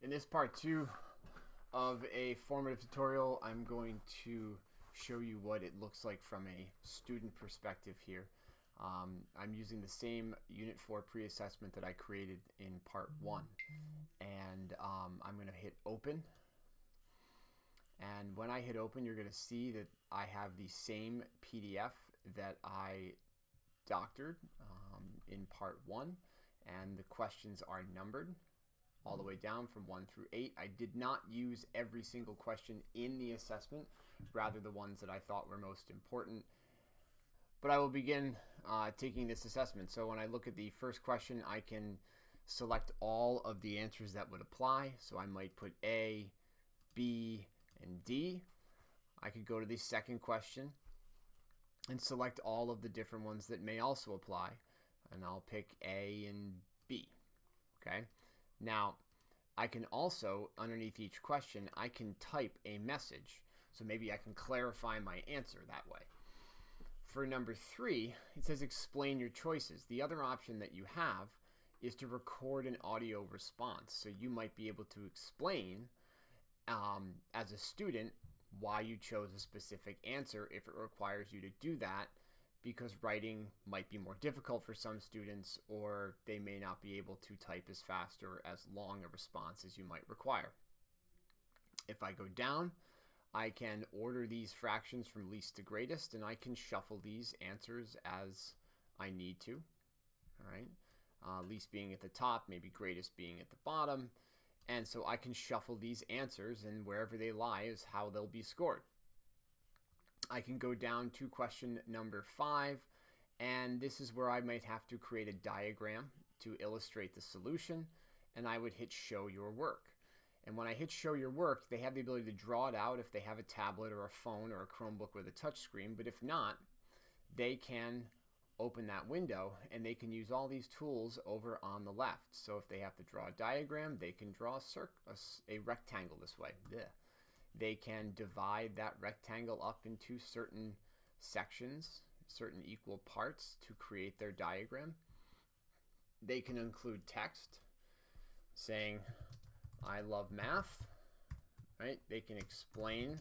In this part 2 of a formative tutorial, I'm going to show you what it looks like from a student perspective here. I'm using the same Unit 4 pre-assessment that I created in part 1. And I'm going to hit open. And when I hit open, you're going to see that I have the same PDF that I doctored in part 1. And the questions are numbered all the way down from 1 through 8. I did not use every single question in the assessment, rather the ones that I thought were most important. But I will begin taking this assessment. So when I look at the first question, I can select all of the answers that would apply. So I might put A, B, and D. I could go to the second question and select all of the different ones that may also apply. And I'll pick A and B. Okay. Now, I can also, underneath each question, I can type a message. So maybe I can clarify my answer that way. For number 3, it says explain your choices. The other option that you have is to record an audio response. So you might be able to explain as a student why you chose a specific answer if it requires you to do that, because writing might be more difficult for some students, or they may not be able to type as fast or as long a response as you might require. If I go down, I can order these fractions from least to greatest, and I can shuffle these answers as I need to. All right, least being at the top, maybe greatest being at the bottom. And so I can shuffle these answers, and wherever they lie is how they'll be scored. I can go down to question number 5, and this is where I might have to create a diagram to illustrate the solution, and I would hit show your work. And when I hit show your work, they have the ability to draw it out if they have a tablet or a phone or a Chromebook with a touch screen, but if not, they can open that window and they can use all these tools over on the left. So if they have to draw a diagram, they can draw a rectangle this way. Blech. They can divide that rectangle up into certain sections, certain equal parts to create their diagram. They can include text saying, I love math, right? They can explain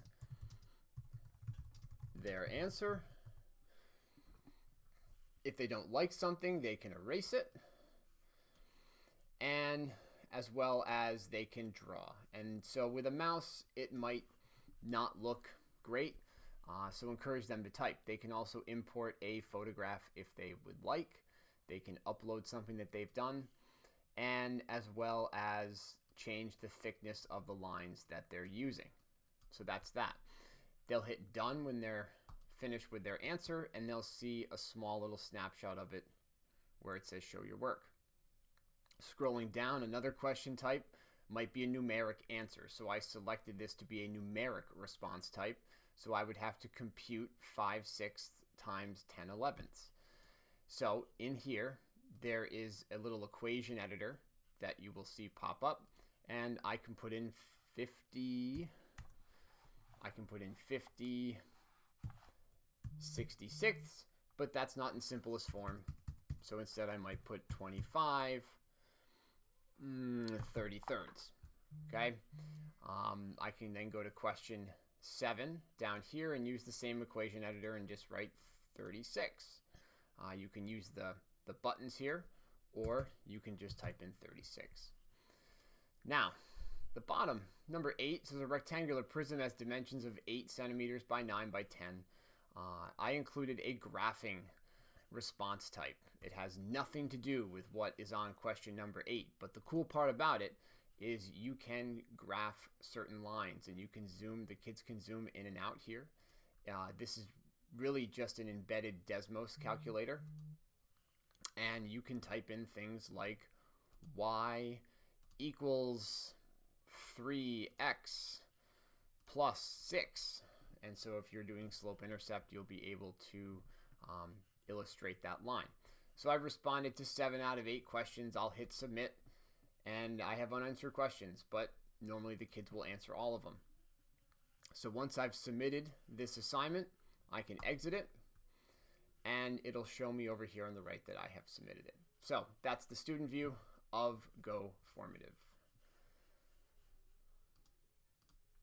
their answer. If they don't like something, they can erase it. And as well as they can draw. And so with a mouse, it might not look great, so encourage them to type. They can also import a photograph if they would like. They can upload something that they've done, and as well as change the thickness of the lines that they're using. So that's that. They'll hit done when they're finished with their answer, and they'll see a small little snapshot of it where it says show your work. Scrolling down, another question type might be a numeric answer. So I selected this to be a numeric response type. So I would have to compute 5/6 times 10/11. So in here, there is a little equation editor that you will see pop up. And I can put in 50, 66, but that's not in simplest form. So instead I might put 25 30/3. Okay, I can then go to question 7 down here and use the same equation editor and just write 36. You can use the buttons here, or you can just type in 36. Now, the bottom, number 8, says a rectangular prism has dimensions of 8 centimeters by 9 by 10. I included a graphing response type. It has nothing to do with what is on question number 8, but the cool part about it is you can graph certain lines, and you can zoom, the kids can zoom in and out here. This is really just an embedded Desmos calculator, and you can type in things like y equals 3x plus 6, and so if you're doing slope intercept, you'll be able to illustrate that line. So I've responded to 7 out of 8 questions. I'll hit submit, and I have unanswered questions, but normally the kids will answer all of them. So once I've submitted this assignment, I can exit it, and it'll show me over here on the right that I have submitted it. So that's the student view of Go Formative.